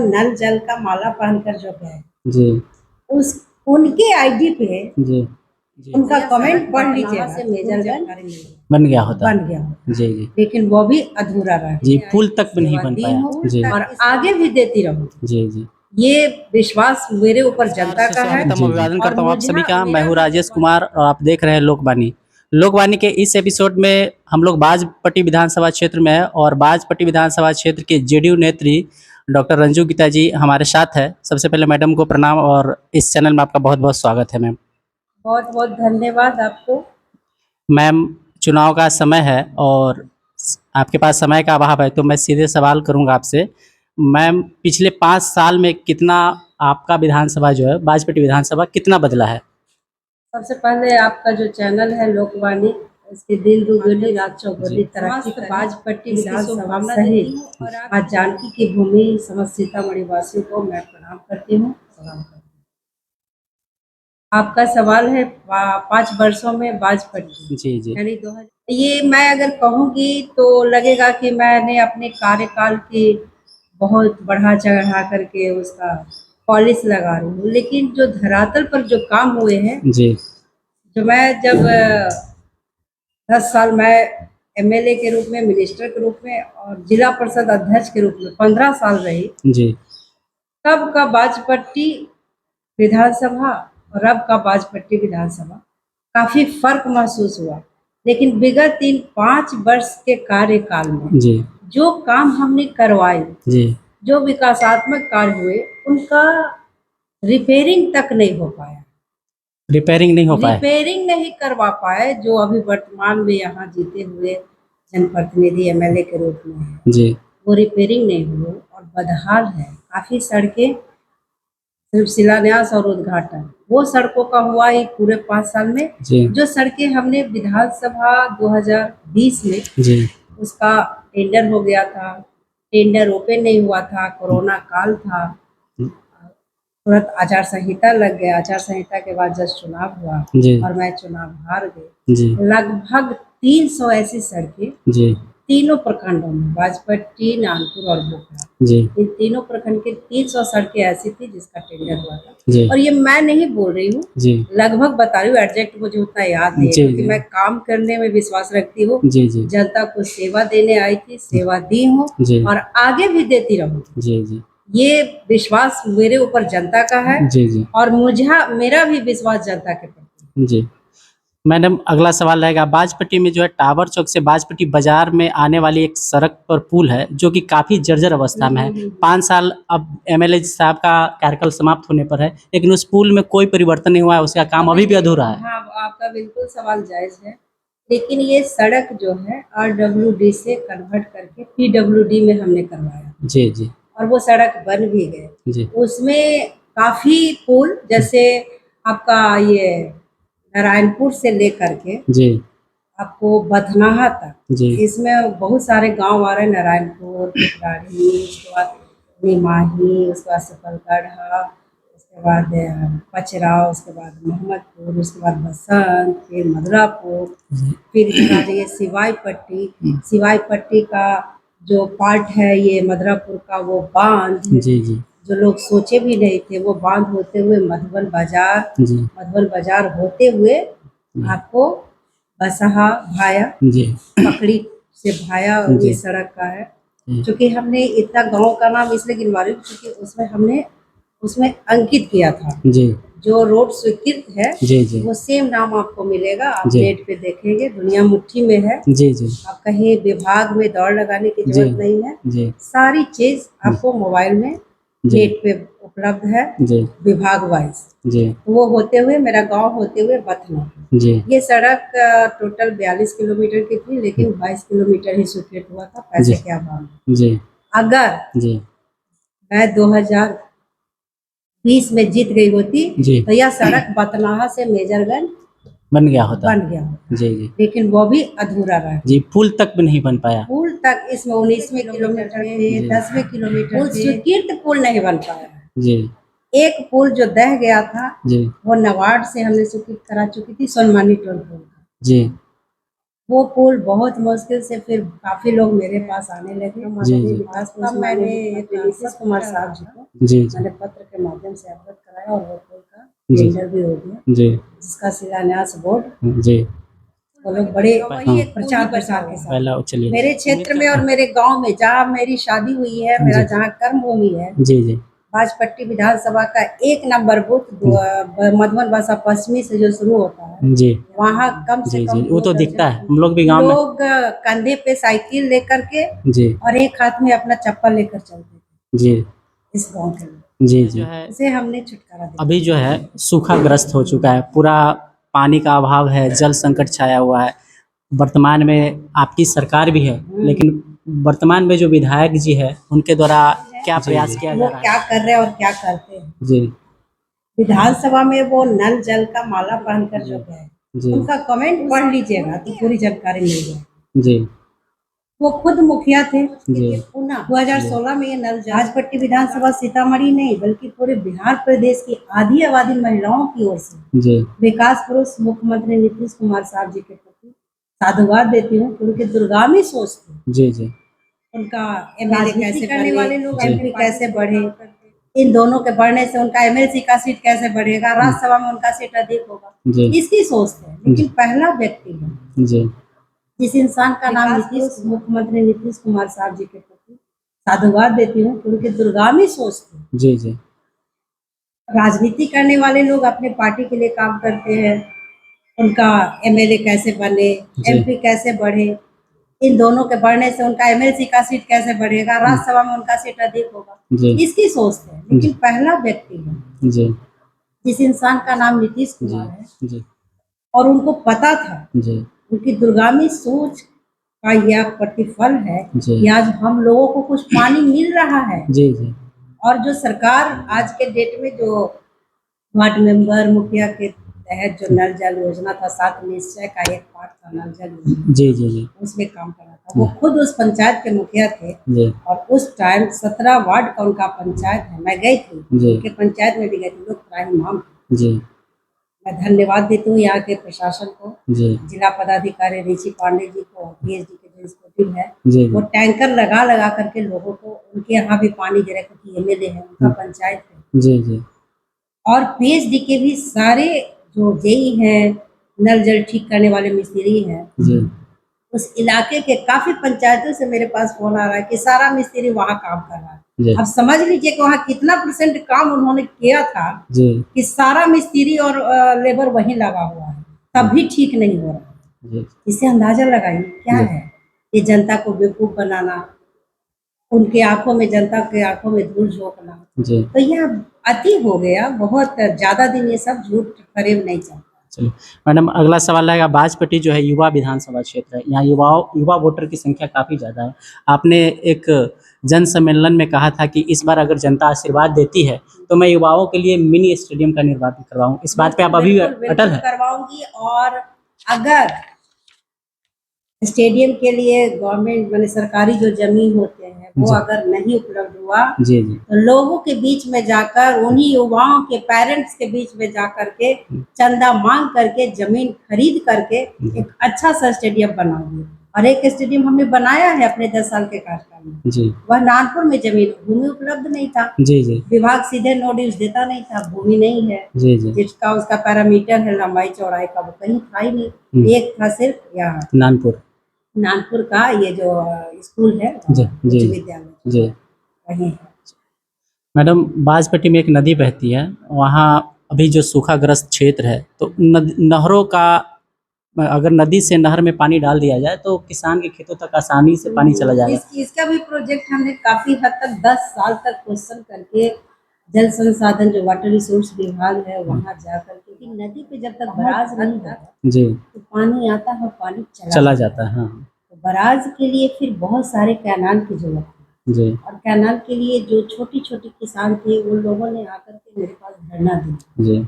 नल जल का माला पहनकर जो गए, जी उस उनके आईडी पे जी जी उनका कमेंट पढ़ लीजिएगा से मेजरगंज बन गया होता। बन गया होता, जी जी लेकिन वो भी अधूरा रह जी, गया। पुल तक भी नहीं सेवा बन दी पाया। हूँ जी और आगे भी देती रहूँ। जी जी ये विश्वास मेरे ऊपर जनता का है। स्वागतम अभिवादन करता हूँ आप सभी का। मैं हूँ मेरा राजेश कुमार और आप देख रहे हैं लोकवाणी। लोकवाणी के इस एपिसोड में हम लोग बाजपट्टी विधानसभा क्षेत्र में है और बाजपट्टी विधानसभा क्षेत्र के जेडीयू नेत्री डॉक्टर रंजू गीता जी हमारे साथ है। सबसे पहले मैडम को प्रणाम और इस चैनल में आपका बहुत बहुत स्वागत है मैम। बहुत बहुत धन्यवाद आपको। मैम, चुनाव का समय है और आपके पास समय का अभाव है तो मैं सीधे सवाल करूंगा आपसे। मैम, पिछले 5 साल में कितना आपका विधानसभा जो है बाजपेटी विधानसभा कितना बदला है? सबसे पहले आपका जो चैनल है लोकवाणी, इसके दिन दुगनी रात चौगुनी तरक्की करे। बाजपट्टी विधानसभा सहित आज जानकी की भूमि समस्त सीतामढ़ी वासियों को मैं प्रणाम करती हूँ, सलाम करती हूँ। आपका सवाल है 5 वर्षों में बाजपट्टी जी जी यानी 2000, ये मैं अगर कहूँगी तो लगेगा कि मैंने अपने कार्यकाल की बहुत बढ़ा चढ़ा करके उसका पॉलिश लगा रही हूँ, लेकिन जो धरातल पर जो काम हुए हैं, जी जो मैं जब 10 साल मैं एमएलए के रूप में, मिनिस्टर के रूप में और जिला परिषद अध्यक्ष के रूप में 15 साल रही, जी तब का बाजपट्टी विधानसभा और अब का बाजपट्टी विधानसभा काफी फर्क महसूस हुआ। लेकिन विगत इन 5 वर्ष के कार्यकाल में जी जो काम हमने करवाए, जी जो विकासात्मक कार्य हुए, उनका रिपेयरिंग तक नहीं हो पाया। रिपेयरिंग नहीं हो पाए। रिपेयरिंग नहीं करवा पाए जो अभी वर्तमान में यहाँ जीते हुए जनप्रतिनिधि एमएलए के रूप में है, जी वो रिपेयरिंग नहीं हुए और बदहाल है। काफी सड़कें सिर्फ शिलान्यास और उद्घाटन, वो सड़कों का हुआ ही पूरे 5 साल में। जी जो सड़कें हमने विधानसभा 2020 में जी उसका टेंडर हो गया था, टेंडर ओपन नहीं हुआ था, कोरोना काल था, तुरंत आचार संहिता लग गया, आचार संहिता के बाद जब चुनाव हुआ जी और मैं चुनाव हार गई। जी लगभग 300 ऐसी सड़कें जी तीनों प्रखंडों में, बाजपट्टी, नानपुर और बोखरा, जी इन तीनों प्रखंड के 300 सड़कें ऐसी थी जिसका टेंडर हुआ था। जी और ये मैं नहीं बोल रही हूँ, जी लगभग बता रही हूँ, एग्जैक्ट मुझे उतना याद नहीं है जी क्योंकि जी मैं काम करने में विश्वास रखती हूँ। जी जी जनता को सेवा देने आई थी, सेवा दी हूँ जी और आगे भी देती रहूँगी। जी जी ये विश्वास मेरे ऊपर जनता का है जी जी और मुझे मेरा भी विश्वास जनता के प्रति। जी मैडम, अगला सवाल रहेगा। बाजपट्टी में जो है टावर चौक से बाजपट्टी बाजार में आने वाली एक सड़क पर पुल है जो कि काफ़ी जर्जर अवस्था में है। 5 साल अब एमएलए साहब का कार्यकाल समाप्त होने पर है, लेकिन उस पुल में कोई परिवर्तन नहीं हुआ है, उसका काम अभी भी अधूरा है। हाँ, आपका बिल्कुल सवाल जायज है, लेकिन ये सड़क जो है आरडब्ल्यूडी से कन्वर्ट करके पीडब्ल्यूडी में हमने करवाया जी जी और वो सड़क बन भी गए। जी उसमें काफी पुल, जैसे आपका ये नारायणपुर से लेकर के जी आपको बथनाहा तक, जी इसमें बहुत सारे गांव आ रहे हैं, नारायणपुर, पिपराड़ी, उसके बाद निमाही, उसके बाद सफलगढ़ा, उसके बाद पचरा, उसके बाद मोहम्मदपुर, उसके बाद बसंत, फिर मधुरापुर, फिर इधर आ जाइए सिवाई पट्टी। सिवाई पट्टी का जो पार्ट है ये मधुरापुर का, वो बांध जी जी जो लोग सोचे भी नहीं थे, वो बांध होते हुए जी मधुबन बाजार होते हुए आपको बसहा भाया, जी पकड़ी से भाया, जी ये सड़क का है। जी क्योंकि हमने इतना गांव का नाम इसलिए गिनवा रही हूँ क्योंकि उसमें हमने उसमें अंकित किया था। जी जो रोड स्वीकृत है जी जी वो सेम नाम आपको मिलेगा, आप जी नेट पे देखेंगे, दुनिया मुट्ठी में है। जी जी आप कहीं विभाग में दौड़ लगाने की जी जरूरत नहीं है, जी सारी चीज आपको मोबाइल में जी नेट पे उपलब्ध है, जी विभाग वाइज। जी वो होते हुए मेरा गांव होते हुए बथना, जी ये सड़क टोटल 42 किलोमीटर की थी, लेकिन 22 किलोमीटर ही स्वीकृत हुआ था पैसे जी के अभाव में। जी अगर जी मैं 2020 में जीत गई होती जी तो यह सड़क बथनाहा से मेजरगंज बन गया होता। बन गया होता, जी जी लेकिन वो भी अधूरा रह गया। जी, पुल तक भी नहीं बन पाया। पुल तक इसमें 19वें किलोमीटर पे, 10वें किलोमीटर पुल स्वीकृत पुल नहीं बन पाया। जी एक पुल जो दह गया था जी वो नवाड से हमने स्वीकृत करा चुकी थी, सोनमानी टोल पुल। जी वो पुल बहुत मुश्किल से फिर काफी लोग मेरे पास आने लगे। जी, जी। विकास तब मैंने नीतीश कुमार साहब जी को जी, जी। मैंने पत्र के माध्यम से अवगत कराया और वो पुल का जी। टेंडर भी हो गया, जी, जिसका शिलान्यास बोर्ड जी। वो लोग बड़े हाँ। प्रचार प्रसार के साथ पहला चलिए। मेरे क्षेत्र में और मेरे गांव में जहाँ मेरी शादी हुई है, मेरा जी। जहाँ कर्म भूमि है, जी, जी। बाजपट्टी विधानसभा का 1 नंबर बूथ मधुबन भाषा पश्चिमी से जो शुरू होता है, जी। वहाँ कम से जी, कम जी। वो 2 तो दर्जन दिखता है। हम लोग भी गाँव में। लोग कंधे पे साइकिल लेकर के जी, और एक हाथ में अपना चप्पल लेकर चलते थे जी। इस गांव के लोग। जी, जी। जो है इसे हमने छुटकारा दिया। अभी जो है सूखाग्रस्त हो चुका है, पूरा पानी का अभाव है, जल संकट छाया हुआ है। वर्तमान में आपकी सरकार भी है, लेकिन वर्तमान में जो विधायक जी है, उनके द्वारा क्या प्रयास किया जा वो रहा है? क्या कर रहे हैं और क्या करते हैं। जी, विधानसभा में वो नल जल का माला पहनकर जो गए, जी, उनका कमेंट पढ़ लीजिएगा तो पूरी जानकारी मिल जाएगी। जी, वो खुद मुखिया थे। जी। पुनः 2016 में ये नल जल राजपट्टी विधानसभा सीतामढ़ी नहीं बल्कि पूरे बिहार प्रदेश की आधी आबादी महिलाओं की ओर से जी, विकास पुरुष मुख्यमंत्री नीतीश कुमार साहब जी के प्रति साधुवाद देती हूँ कि उनकी दूरगामी सोच थी। जी, जी, उनका एमएलए कैसे करने वाले लोग जी। एमपी कैसे बढ़े, इन दोनों के बढ़ने से उनका एमएलसी का सीट कैसे बढ़ेगा, राज्यसभा में उनका सीट अधिक होगा, जी, इसकी सोच है। लेकिन पहला व्यक्ति है जी, जिस इंसान का नाम मुख्यमंत्री नीतीश कुमार साहब जी के प्रति साधुवाद देती हूँ कि उनकी दूरगामी सोच थी। जी, जी, राजनीति करने वाले लोग अपने पार्टी के लिए काम करते हैं, उनका एमएलए कैसे बने, जी। एमपी कैसे बढ़े, इन दोनों के बढ़ने से उनका एमएलसी का सीट कैसे बढ़ेगा, राज्यसभा में उनका सीट अधिक होगा, जी, इसकी सोच है। लेकिन पहला व्यक्ति है जी, जिस इंसान का नाम नीतीश जी, कुमार है जी, और उनको पता था, जी, उनकी दूरगामी सोच का यह प्रतिफल है जी। कि आज हम लोगों को कुछ पानी मिल रहा है। जी, जी, और जो सरकार आज के डेट में जो वार्ड मेंबर मुखिया के तहत जो नल जल योजना था, 7 निश्चय का एक पार्ट था नल जल योजना, जी, जी, जी, उसमें काम कर रहा था। वो खुद उस पंचायत के मुखिया थे जी, और उस टाइम 17 वार्ड का उनका पंचायत है। मैं गई थी, जी। उनके पंचायत में भी गई थी, लोग त्राहिमाम थे। जी, मैं धन्यवाद देती हूँ यहाँ के प्रशासन को, जी, जिला पदाधिकारी ऋषि पांडे जी को, पीएचडी के जो एक्जीक्यूटिव है, जी, वो टैंकर लगा लगा करके लोगों को, उनके यहाँ भी पानी दे रहे हैं क्योंकि एमएलए है, उनका पंचायत है। जी, जी, और पीएचडी के भी सारे जो जेई हैं, नल जल ठीक करने वाले मिस्त्री हैं, जी, उस इलाके के काफी पंचायतों से मेरे पास फोन आ रहा है कि सारा मिस्त्री वहाँ काम कर रहा जी। है। अब समझ लीजिए कि वहाँ कितना % काम उन्होंने किया था जी, कि सारा मिस्त्री और लेबर वहीं लगा हुआ है, तब भी ठीक नहीं हो रहा। जी, इससे अंदाजा लगाइए क्या जी। है ये जनता को बेवकूफ बनाना, उनके आंखों में, जनता के आंखों में धूल झोंकना। जी। तो यह अति हो गया, बहुत ज्यादा दिन ये सब झूठ फरेब नहीं चलता। चलिए, मैडम अगला सवाल रहेगा बाजपट्टी जो है युवा विधानसभा क्षेत्र है, यहाँ युवा वोटर की संख्या काफ़ी ज़्यादा है। आपने एक जन सम्मेलन में कहा था कि इस बार अगर जनता आशीर्वाद देती है, तो मैं युवाओं के लिए मिनी स्टेडियम का निर्माण करवाऊँ। इस बात पे आप अभी बिल्कुल अटल हैं? करवाऊंगी। और अगर स्टेडियम के लिए गवर्नमेंट माने सरकारी जो जमीन होते हैं वो जी। अगर नहीं उपलब्ध हुआ जी, जी, तो लोगों के बीच में जाकर, उन्हीं युवाओं के पेरेंट्स के बीच में जाकर के चंदा मांग करके, जमीन खरीद करके एक अच्छा सा स्टेडियम बनाऊंगी। और एक स्टेडियम हमने बनाया है अपने 10 साल के कार्यकाल में। जी, वह नागपुर में जमीन, भूमि उपलब्ध नहीं था, जी, जी, विभाग सीधे नोटिस देता नहीं था, भूमि नहीं है, जी, जी, जिसका उसका पैरामीटर है लंबाई चौड़ाई का, वो कहीं था ही नहीं। एक था सिर्फ यहाँ नानपुर। नागपुर का ये जो स्कूल है, जी, उच्च जी, विद्यालय जी। वहीं है। मैडम बाजपट्टी में एक नदी बहती है, वहाँ अभी जो सूखाग्रस्त क्षेत्र है, तो नहरों का अगर नदी से नहर में पानी डाल दिया जाए तो किसान के खेतों तक आसानी से पानी चला जाएगा। इसका भी प्रोजेक्ट हमने काफी हद तक 10 साल तक क्वेश्चन करके जल संसाधन जो वाटर रिसोर्स विभाग है वहाँ जा करके, कि नदी पे जब तक बराज नहीं होगा जी, तो पानी आता है, पानी चला जाता है। हाँ, तो बराज के लिए फिर बहुत सारे कैनाल की जरूरत है। जी, और कैनाल के लिए जो छोटी छोटी किसान थे उन लोगों ने आकर के मेरे पास धरना दिया जी,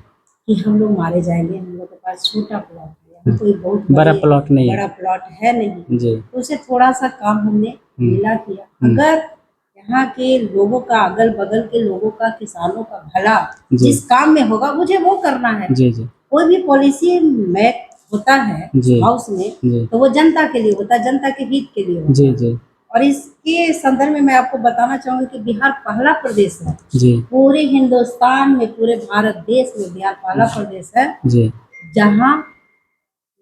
कि हम लोग मारे जाएंगे, हम लोग के पास छोटा प्लॉट है, यहाँ कोई बहुत बड़ा प्लॉट नहीं है। बड़ा प्लॉट है नहीं। जी, तो उसे थोड़ा सा काम हमने मिला किया। अगर यहाँ के लोगों का, अगल बगल के लोगों का, किसानों का भला जी। जिस काम में होगा मुझे वो करना है। जी, जी, कोई भी पॉलिसी मैं होता है जी। हाउस में, जी तो वो जनता के लिए होता है, जनता के हित के लिए होता जी है। जी और इसके संदर्भ में मैं आपको बताना चाहूँगी कि बिहार पहला प्रदेश है जी पूरे हिंदुस्तान में, पूरे भारत देश में बिहार पहला प्रदेश है जी जहाँ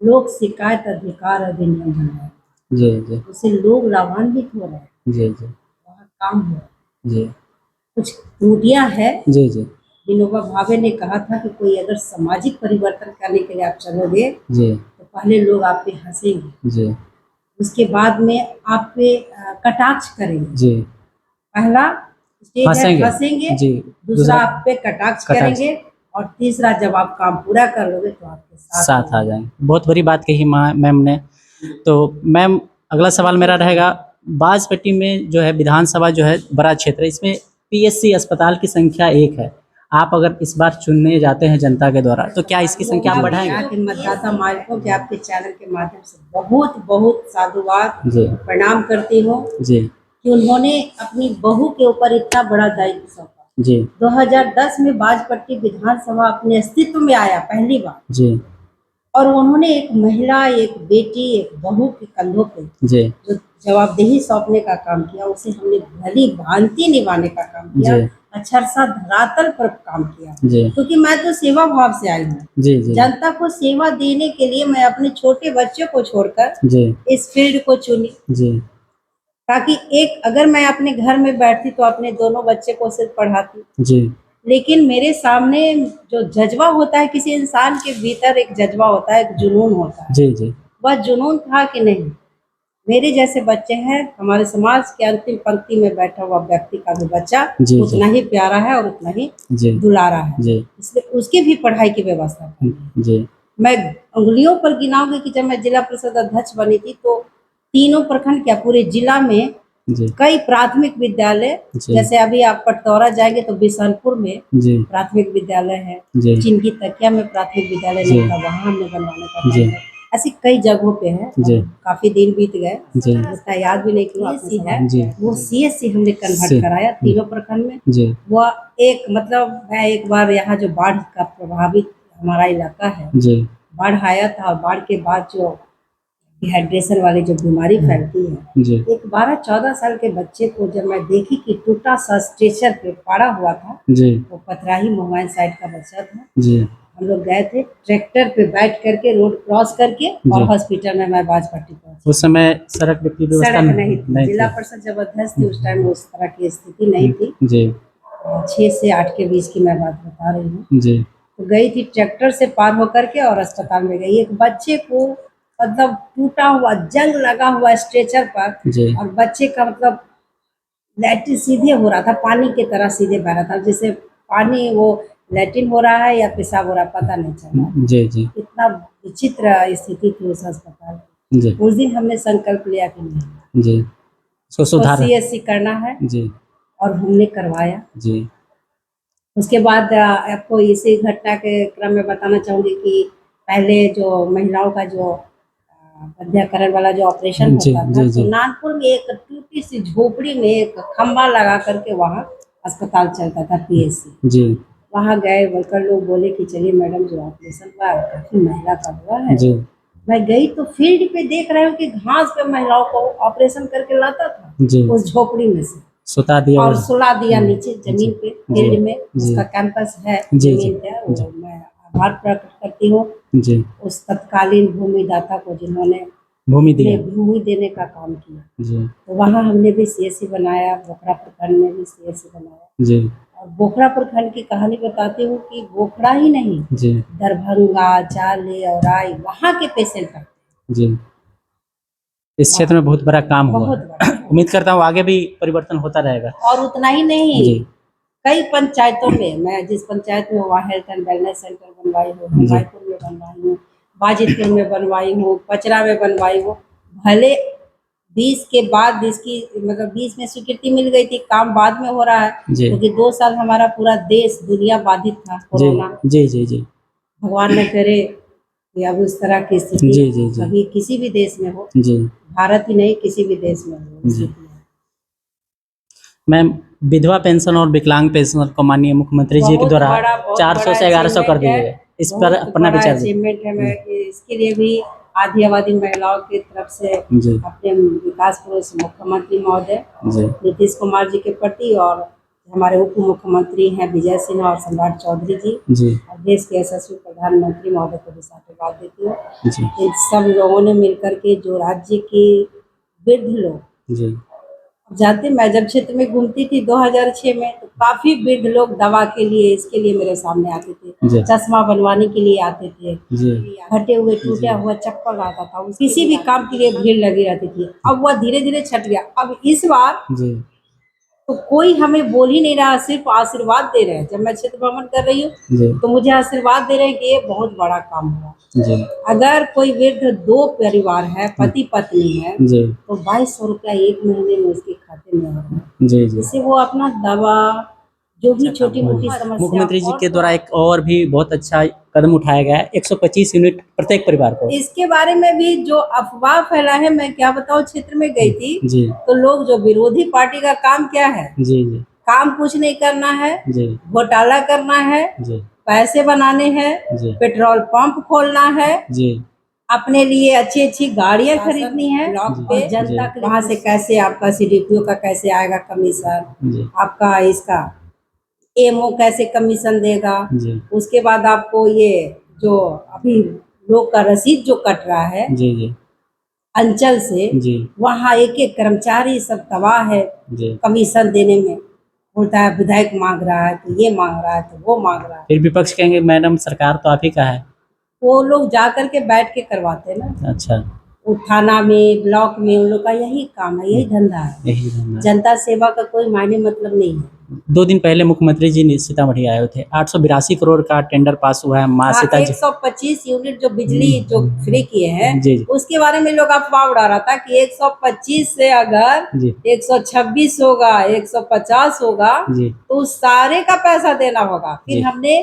लोक शिकायत अधिकार अधिनियम बनाया, जी जी उससे लोग लाभान्वित हो रहे हैं, जी जी वहाँ काम हो रहा है। जी कुछ त्रुटियां है। जी जी विनोबा भावे ने कहा था कि कोई अगर सामाजिक परिवर्तन करने के लिए आप चलोगे जी तो पहले लोग आप पे हंसेंगे, जी उसके बाद में आप पे कटाक्ष करेंगे। जी पहला स्टेज है हंसेंगे हंसेंगे, जी दूसरा आप पे कटाक्ष कटाक्ष करेंगे, और तीसरा जब आप काम पूरा कर लोगे तो आपके साथ साथ आ जाएंगे। बहुत बड़ी बात कही मैम ने। तो मैम अगला सवाल मेरा रहेगा, बाजपट्टी में जो है विधानसभा जो है बड़ा क्षेत्र है, इसमें पीएससी अस्पताल की संख्या 1 है। आप अगर इस बार चुनने जाते हैं जनता के द्वारा तो क्या इसकी संख्या आप बढ़ाएंगे? यहाँ के मतदाता मालिकों के आपके चैनल के माध्यम से बहुत बहुत साधुवाद जी प्रणाम करती हूँ जी कि उन्होंने अपनी बहू के ऊपर इतना बड़ा दायित्व सौंपा। जी 2010 में बाजपट्टी विधानसभा अपने अस्तित्व में आया पहली बार, जी और उन्होंने एक महिला, एक बेटी, एक बहू के कंधों पे जी जो जवाबदेही सौंपने का काम किया, उसे हमने भली भांति निभाने का काम किया, जी अक्षरशः धरातल पर काम किया। जी क्योंकि मैं तो सेवा भाव से आई हूँ, जी जी जनता को सेवा देने के लिए मैं अपने छोटे बच्चों को छोड़कर जी इस फील्ड को चुनी, जी ताकि एक अगर मैं अपने घर में बैठती तो अपने दोनों बच्चे को सिर्फ पढ़ाती, जी लेकिन मेरे सामने जो जज्बा होता है, किसी इंसान के भीतर एक जज्बा होता है, एक जुनून होता है, जी जी वह जुनून था कि नहीं मेरे जैसे बच्चे हैं, हमारे समाज के अंतिम पंक्ति में बैठा हुआ व्यक्ति का भी बच्चा जी, उतना ही प्यारा है और उतना ही जी दुलारा है, जी इसलिए उसकी भी पढ़ाई की व्यवस्था करनी है। जी मैं उंगलियों पर गिनाऊंगी कि जब मैं जिला परिषद अध्यक्ष बनी थी तो तीनों प्रखंड क्या पूरे जिला में जी कई प्राथमिक विद्यालय, जी जैसे अभी आप पटतौरा जाएंगे तो बिशनपुर में जी प्राथमिक विद्यालय है, जी चिनकी तकिया में प्राथमिक विद्यालय जी नहीं था, वहाँ हमने बनवाने का जी काम किया। ऐसी कई जगहों पे है, जी काफी दिन बीत गए, जी उतना याद भी नहीं किया। CSC है, जी वो CSC हमने कन्वर्ट सी कराया तीनों प्रखंड में। जी वह एक मतलब मैं एक बार यहाँ जो बाढ़ का प्रभावित हमारा इलाका है, जी बाढ़ आया था, और बाढ़ के बाद जो डिहाइड्रेशन वाली जो बीमारी फैलती है, जी एक 12-14 साल के बच्चे को जब मैं देखी कि टूटा सा स्ट्रेचर पे पड़ा हुआ था, जी वो पथराही मोबाइल साइड का बच्चा था, जी हम लोग गए थे ट्रैक्टर पे बैठ करके रोड क्रॉस करके, और जी। हॉस्पिटल में मैं बाजपट्टी पहुंची। उस समय सड़क की व्यवस्था सड़क नहीं थी, जिला थी। परिषद जब अध्यक्ष थी उस टाइम उस तरह की स्थिति नहीं थी। जी 6 से 8 के बीच की मैं बात बता रही हूँ। जी तो गई थी ट्रैक्टर से पार होकर के और अस्पताल में गई, एक बच्चे को मतलब टूटा हुआ जंग लगा हुआ स्ट्रेचर पर, जी और बच्चे का मतलब लैट्रिन सीधे हो रहा था, पानी की तरह सीधे बह रहा था, जैसे पानी वो लैट्रिन हो रहा है या पेशाब हो रहा है पता नहीं चल रहा। जी जी इतना विचित्र स्थिति थी उस अस्पताल की। जी उस दिन हमने संकल्प लिया कि नहीं, जी सो तो सुधार CSC करना है, जी और हमने करवाया। जी उसके बाद आपको इसी घटना के क्रम में बताना चाहूँगी कि पहले जो महिलाओं का जो वंध्याकरण वाला जो ऑपरेशन जी होता था, जी तो जी नागपुर में एक टूटी सी झोपड़ी में एक खंबा लगा करके वहाँ अस्पताल चलता था PSC। जी वहाँ गए, वर्कर लोग बोले कि चलिए मैडम जो ऑपरेशन हुआ काफी महिला का हुआ है। जी मैं गई तो फील्ड पे देख रहे हो कि घास पे महिलाओं को ऑपरेशन करके लाता था जी उस झोपड़ी में से, सुता दिया और सुला दिया नीचे जमीन पे फील्ड में, उसका कैंपस है जी जमीन पे, वो मैं आभार प्रकट करती हूँ जी उस तत्कालीन भूमिदाता को जिन्होंने भूमि ने दिया भूमि देने का काम किया। जी तो वहाँ हमने भी CSC बनाया, बोखरा प्रखंड में भी CSC बनाया। जी और बोखरा प्रखंड की कहानी बताती हूँ कि बोखरा ही नहीं, जी दरभंगा, चाले और राय वहाँ के पेशेंट आते हैं। जी इस क्षेत्र में बहुत बड़ा काम हुआ बहुत है। बड़ा। उम्मीद करता हूँ आगे भी परिवर्तन होता रहेगा। और उतना ही नहीं, जी कई पंचायतों में, मैं जिस पंचायत में वहाँ हेल्थ एंड वेलनेस सेंटर बनवाई हूँ, जी रायपुर में बनवाई हूँ, बाजितपुर में बनवाई हूँ, पचरा में बनवाई हूँ। भले 20 के बाद इसकी मतलब 20 में स्वीकृति मिल गई थी, काम बाद में हो रहा है, जी क्योंकि 2 साल हमारा पूरा देश दुनिया बाधित था जी कोरोना। जी जी जी भगवान न करे कि अब उस तरह की स्थिति जी जी जी कभी किसी भी देश में हो, जी भारत ही नहीं किसी भी देश में हो जी। स्थिति है। मैम विधवा पेंशन और विकलांग पेंशन को माननीय मुख्यमंत्री जी के बहुत द्वारा बड़ा 400 से 1100 कर achievement दिए है। गए। इस पर बहुत अपना बड़ा विचार दें। अचीवमेंट है। मैं इसके लिए भी आधी आबादी महिलाओं की तरफ से जी अपने विकास पुरुष मुख्यमंत्री महोदय जी नीतीश कुमार जी के प्रति और हमारे उप मुख्यमंत्री हैं विजय सिन्हा और सम्राट चौधरी जी जी और देश के यशस्वी प्रधानमंत्री महोदय को भी साधुवाद देती हूँ। जी इन सब लोगों ने मिलकर के जो राज्य की वृद्ध लोग जी जाते, मैं जब क्षेत्र में घूमती थी 2006 में तो काफी वृद्ध लोग दवा के लिए इसके लिए मेरे सामने आते थे, जी चश्मा बनवाने के लिए आते थे, जी फटे हुए टूटा हुआ चप्पल आता था, किसी भी काम के लिए भीड़ लगी रहती थी। अब वह धीरे धीरे छट गया। अब इस बार जी तो कोई हमें बोल ही नहीं रहा, सिर्फ आशीर्वाद दे रहे हैं। जब मैं क्षेत्र भ्रमण कर रही हूँ जी तो मुझे आशीर्वाद दे रहे हैं कि ये बहुत बड़ा काम हुआ। जी अगर कोई वृद्ध दो परिवार है, पति पत्नी है, जी तो 2200 रुपया एक महीने में उसके खाते में आ रहा है, जी जी जिससे वो अपना दवा जो भी छोटी मोटी समस्या मुख्यमंत्री जी के द्वारा एक और भी बहुत अच्छा कदम उठाया गया है, 125 यूनिट प्रत्येक परिवार को। इसके बारे में भी जो अफवाह फैला है, मैं क्या बताऊं, क्षेत्र में गई थी जी तो लोग जो विरोधी पार्टी का काम क्या है, जी जी काम कुछ नहीं करना है, जी घोटाला करना है, जी पैसे बनाने हैं, जी पेट्रोल पंप खोलना है, जी अपने लिए अच्छी अच्छी गाड़ियां खरीदनी है, ब्लॉक पे जी, जनता के वहां से कैसे आपका सीडीपीओ का कैसे आएगा कमीशन, जी आपका इसका एमओ कैसे कमीशन देगा, जी उसके बाद आपको ये जो अभी लोग का रसीद जो कट रहा है जी जी अंचल से, जी वहाँ एक एक कर्मचारी सब तबाह है जी कमीशन देने में। बोलता है विधायक मांग रहा है तो ये मांग रहा है तो वो मांग रहा है। फिर विपक्ष कहेंगे मैडम सरकार तो आप ही का है। वो लोग जा करके बैठ के करवाते हैं ना, अच्छा वो थाना में ब्लॉक में, उन लोग का यही काम है, यही धंधा है। यही धंधा है। जनता सेवा का कोई मायने मतलब नहीं है। 2 दिन पहले मुख्यमंत्री जी सीतामढ़ी आए हुए थे, 882 करोड़ का टेंडर पास हुआ है माँ हाँ, सीता जी। 125 यूनिट जो बिजली जो फ्री किए हैं, जी जी उसके बारे में लोग अफवाह उड़ा रहा था कि 125 से अगर जी 126 होगा, 150 होगा जी तो उस सारे का पैसा देना होगा। फिर जी हमने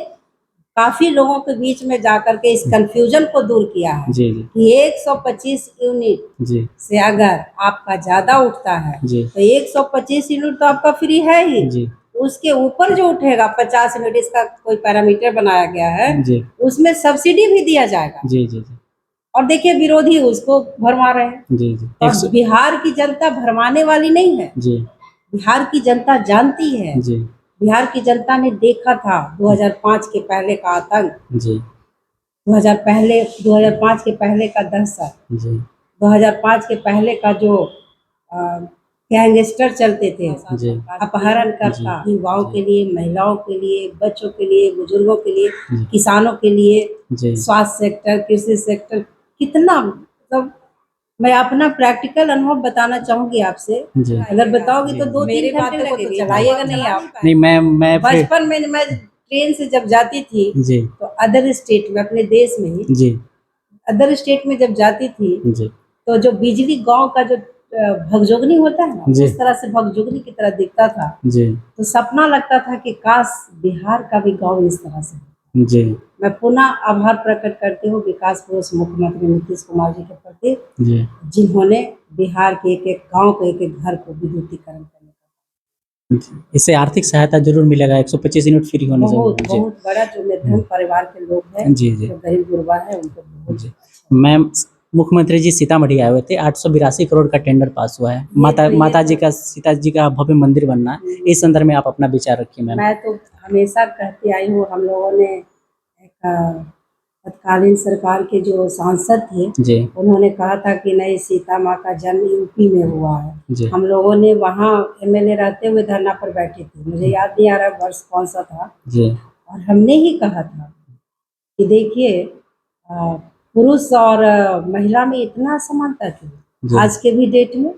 काफी लोगों के बीच में जाकर के इस कंफ्यूजन को दूर किया है जी जी कि 125 यूनिट जी से अगर आपका ज्यादा उठता है जी तो 125 यूनिट तो आपका फ्री है ही, जी उसके ऊपर जो उठेगा 50 यूनिट, इसका कोई पैरामीटर बनाया गया है, जी उसमें सब्सिडी भी दिया जाएगा। जी जी जी और देखिए विरोधी उसको भरमा रहे हैं। जी जी और बिहार की जनता भरमाने वाली नहीं है, जी बिहार की जनता जानती है। जी बिहार की जनता ने देखा था 2005 के पहले का आतंक, जी 2005 के पहले का दहशत, जी 2005 के पहले का जो गैंगस्टर चलते थे, जी अपहरण करता, युवाओं के लिए, महिलाओं के लिए, बच्चों के लिए, बुजुर्गों के लिए, जी किसानों के लिए, जी स्वास्थ्य सेक्टर, कृषि सेक्टर, कितना मतलब मैं अपना प्रैक्टिकल अनुभव बताना चाहूंगी आपसे। जी अगर बताओगे तो 2-3 घंटे को तो चलाइएगा नहीं आप। नहीं मैं फिर बचपन में मैं ट्रेन से जब जाती थी जी तो अदर स्टेट में, अपने देश में ही जी अदर स्टेट में जब जाती थी जी तो जो बिजली गांव का जो भगजोगनी होता है ना, जी। उस तरह से भगजोगनी की तरह दिखता था। जी तो सपना लगता था कि काश बिहार का भी गांव इस तरह से हो। जी मैं पुनः आभार प्रकट करती हूँ विकास पुरुष मुख्यमंत्री नीतीश कुमार जी के प्रति, जी जिन्होंने बिहार के एक एक गांव को, एक एक घर को विद्युतीकरण करने का इससे आर्थिक सहायता जरूर मिलेगा, 125 यूनिट फ्री होने से। बहुत जी बहुत बड़ा, जो मध्यम परिवार के लोग हैं, जी जी जो गरीब गुरबा है, उनको बहुत जी अच्छा। मैम, मुख्यमंत्री जी सीतामढ़ी आए हुए थे, 882 करोड़ का टेंडर पास हुआ है, माता जी का, सीता जी का भव्य मंदिर बनना है, इस संदर्भ में आप अपना विचार रखिए मैम। मैं तो हमेशा कहती आई हूँ, हम लोगों ने एक तत्कालीन सरकार के जो सांसद थे, जी उन्होंने कहा था कि नहीं, सीता माँ का जन्म यूपी में हुआ है। जी हम लोगों ने वहाँ एमएलए रहते हुए धरना पर बैठे थे, मुझे याद नहीं आ रहा वर्ष कौन सा था, जी और हमने ही कहा था कि देखिए पुरुष और महिला में इतना समानता जी। क्यों। आज के भी डेट में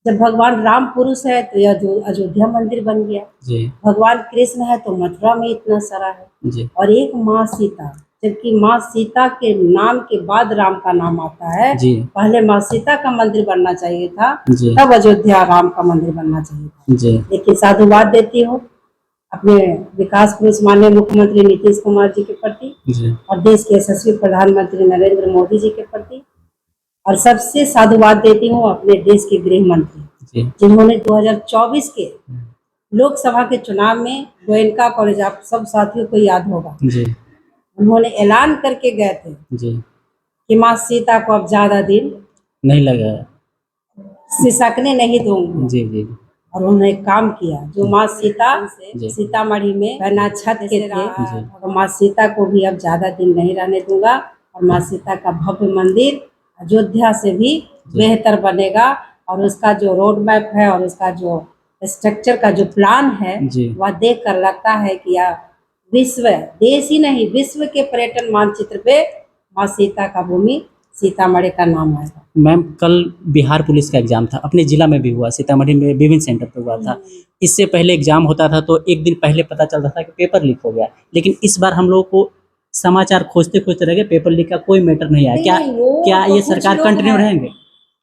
जब भगवान राम पुरुष है तो यह अयोध्या मंदिर बन गया, जी भगवान कृष्ण है तो मथुरा में इतना सारा है, जी और एक माँ सीता, जबकि माँ सीता के नाम के बाद राम का नाम आता है। जी पहले माँ सीता का मंदिर बनना चाहिए था, जी तब अयोध्या राम का मंदिर बनना चाहिए था। जी लेकिन साधुवाद देती हूँ अपने विकास पुरुष माननीय मुख्यमंत्री नीतीश कुमार जी के प्रति, जी और देश के यशस्वी प्रधानमंत्री नरेंद्र मोदी जी के प्रति, और सबसे साधुवाद देती हूँ अपने देश के गृह मंत्री, जी जिन्होंने 2024 के लोकसभा के चुनाव में गोयनका कॉलेज, आप सब साथियों को याद होगा, जी उन्होंने ऐलान करके गए थे जी। कि माँ सीता को अब ज्यादा दिन नहीं लगा। सिसकने नहीं दूंगी। जी, जी, और उन्होंने काम किया। जो माँ सीता जी। सीतामढ़ी में पहना छत के थे, जी। और माँ सीता को भी अब ज्यादा दिन नहीं रहने दूंगा। और माँ सीता का भव्य मंदिर अयोध्या से भी बेहतर बनेगा। और उसका जो रोड मैप है और उसका जो स्ट्रक्चर का जो प्लान है, जी। वह देख कर लगता है कि यह विश्व, देश ही नहीं विश्व के पर्यटन मानचित्र पे माँ सीता का भूमि सीतामढ़ी का नाम आएगा। मैम, कल बिहार पुलिस का एग्ज़ाम था, अपने ज़िला में भी हुआ, सीतामढ़ी में विभिन्न सेंटर पे हुआ था। इससे पहले एग्ज़ाम होता था तो एक दिन पहले पता चलता था कि पेपर लीक हो गया, लेकिन इस बार हम लोगों को समाचार खोजते-खोजते रह गए, पेपर लीक का कोई मैटर नहीं आया। क्या क्या तो ये कुछ सरकार लोग कंटिन्यू हैं, रहेंगे?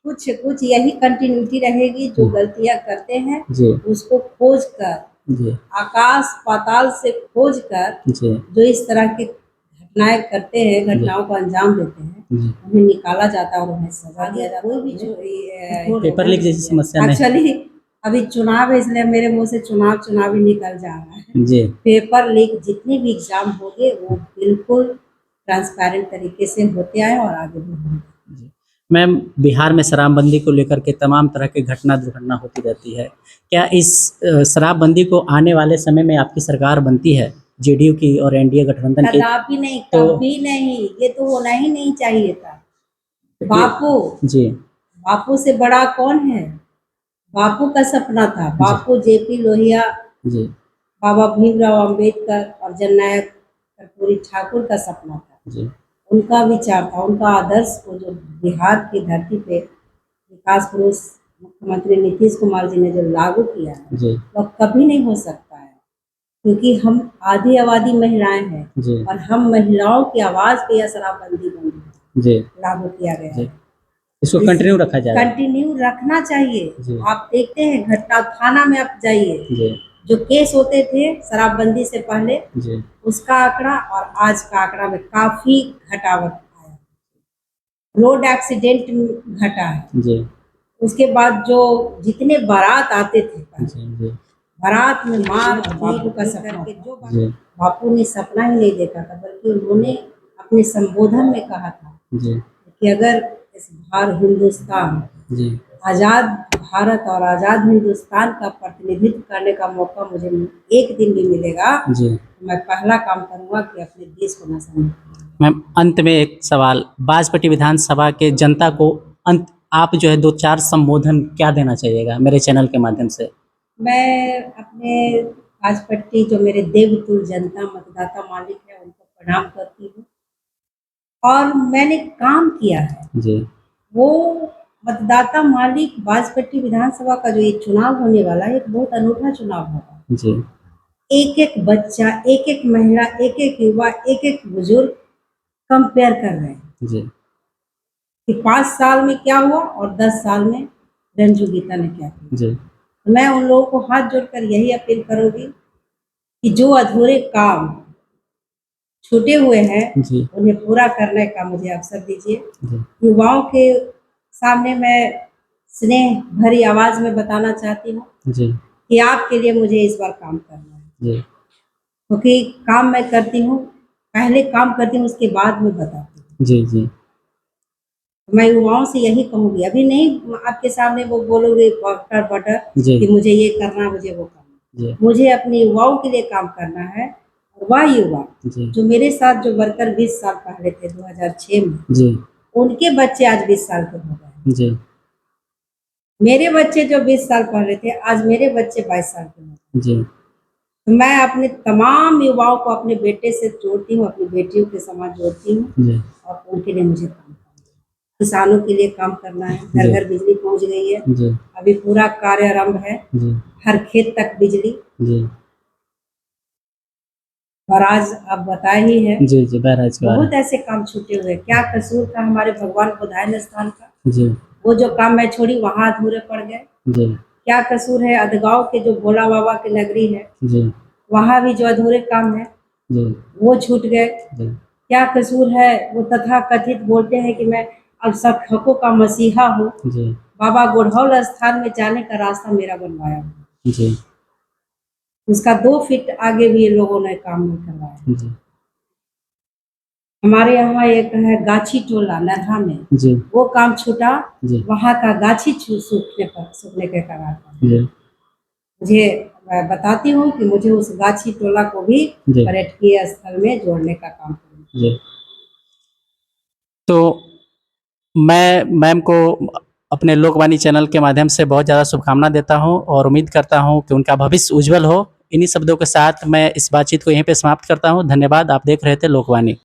कुछ यही कंटिन्यूटी रहेगी। जो गलतियां करते हैं जी, उसको खोज कर, जी, आकाश पाताल से खोज कर, जी, जो इस तरह की घटनाएं करते हैं, घटनाओं को अंजाम देते हैं, जी। उन्हें निकाला जाता है और उन्हें सजा दिया जाता है। कोई भी जो पेपर लीक जैसी समस्या नहीं। एक्चुअली अभी चुनाव है, इसलिए मेरे मुंह से चुनाव ही निकल जा रहा है। जी, पेपर लीक जितने भी एग्जाम होंगे वो बिल्कुल ट्रांसपेरेंट तरीके से होते आए और आगे भी होंगे। जी। मैम, बिहार में शराबबंदी को लेकर के तमाम तरह की घटना दुर्घटना होती रहती है। क्या इस शराबबंदी को आने वाले समय में आपकी सरकार बनती है, जेडीयू की और एनडीए गठबंधन की? कदापि नहीं, तो कभी नहीं। ये तो होना ही नहीं चाहिए था। बापू, जी, बापू से बड़ा कौन है? बापू का सपना था। जी, बापू जेपी लोहिया, जी, बाबा भीमराव अंबेडकर और जननायक कर्पूरी ठाकुर का सपना था। जी, उनका विचार था, उनका आदर्श को जो बिहार की धरती पे विकास पुरुष मुख्यमंत्री नीतीश कुमार जी ने जो लागू किया है, जी, वह कभी नहीं हो सकता है। क्योंकि हम आधी आबादी महिलाएं हैं जी, और हम महिलाओं की आवाज पे यह शराबबंदी बंदी जी, लागू किया गया जी। है। इसको कंटिन्यू रखा जाएगा? कंटिन्यू रखना चाहिए। जी। आप देखते हैं घटना, थाना में आप जाइए, जी, जो केस होते थे शराबबंदी से पहले, जी, उसका आंकड़ा और आज का आंकड़ा में काफी घटावट आया। रोड एक्सीडेंट घटा है। जी, उसके बाद जो जितने बारात आते थे पहले, जी, जी, बारात में मार और बापू का सपना था। जी, बापू ने सपना ही नहीं देखा था, बल्कि उन्होंने अपने संबोधन में कहा था जी, कि अगर इस हिंदुस्तान, जी, आज़ाद भारत और आज़ाद हिंदुस्तान का प्रतिनिधित्व करने का मौका मुझे एक दिन भी मिलेगा, जी। तो मैं पहला काम करूंगा कि अपने देश को नशा मुक्त करूंगा। मैम, अंत में एक सवाल, बाजपट्टी विधानसभा के जनता को अंत आप जो है 2-4 संबोधन क्या देना चाहिएगा मेरे चैनल के माध्यम से? मैं अपने राजपट्टी जो मेरे देवतुल्य जनता मतदाता मालिक है उनको प्रणाम करती हूँ। और मैंने काम किया है। जी, वो मतदाता मालिक बाजपट्टी विधानसभा का जो ये चुनाव होने वाला है, एक बहुत अनूठा चुनाव होगा। जी, एक एक बच्चा, एक एक महिला, एक एक युवा, एक एक बुजुर्ग कंपेयर कर रहे हैं जी, कि 5 साल में क्या हुआ और 10 साल में रंजू गीता ने क्या किया। जी, तो मैं उन लोगों को हाथ जोड़कर यही अपील करूंगी कि जो अधूरे काम छूटे हुए हैं जी, उन्हें पूरा करने का मुझे अवसर दीजिए। जी, युवाओं के सामने मैं स्नेह भरी आवाज में बताना चाहती हूँ जी, कि आपके लिए मुझे इस बार काम करना है। जी, क्योंकि काम मैं करती हूँ, पहले काम करती हूँ उसके बाद में बताती हूँ। जी, जी, मैं युवाओं से यही कहूँगी, अभी नहीं आपके सामने वो बोलोगे बटर बटर जी, कि मुझे ये करना, मुझे वो करना। जी, मुझे अपने युवाओं के लिए काम करना है। और वह युवा जी, जो मेरे साथ जो वर्कर 20 साल पहले थे 2006 में, जी, उनके बच्चे आज 20 साल के हो गए। जी, मेरे बच्चे जो 20 साल पहले थे, आज मेरे बच्चे 22 साल के हो गए। जी, तो मैं अपने तमाम युवाओं को अपने बेटे से जोड़ती हूँ, अपनी बेटियों के समान जोड़ती हूँ। जी, और उनके लिए मुझे काम करना है। किसानों के लिए काम करना है। घर घर बिजली पहुँच गई है। जी, अभी पूरा कार्य आरंभ है। जी, हर खेत तक बिजली। जी, और आज आप बताए ही है, जी, जी, बहराइच के बारे बहुत में। ऐसे काम छूटे हुए। क्या कसूर था हमारे भगवान बुधायन स्थान का? जी, वो जो काम मैं छोड़ी वहाँ अधूरे पड़ गए। जी, क्या कसूर है अदगांव के जो भोला बाबा की नगरी है, जी, वहाँ भी जो अधूरे काम है जी, वो छूट गए। जी, क्या कसूर है, वो तथा कथित बोलते हैं कि मैं अल्पसंख्यकों का मसीहा हूँ, जी, बाबा गोढ़ौल स्थान में जाने का रास्ता मेरा बनवाया हुआ। जी, उसका 2 फीट आगे भी ये लोगों ने काम नहीं करवाया। जी। हमारे यहाँ एक है गाछी टोला नरहा में, जी वो काम छूटा, जी वहाँ का गाछी सूखने के कगार पर। जी मुझे मैं बताती हूँ कि मुझे उस गाछी टोला को भी जी पर्यटकीय स्थल में जोड़ने का काम करूँ। जी। तो मैं मैम को अपने लोकवाणी चैनल के माध्यम से बहुत ज़्यादा शुभकामना देता हूँ और उम्मीद करता हूँ कि उनका भविष्य उज्जवल हो। इन्हीं शब्दों के साथ मैं इस बातचीत को यहीं पे समाप्त करता हूँ। धन्यवाद। आप देख रहे थे लोकवाणी।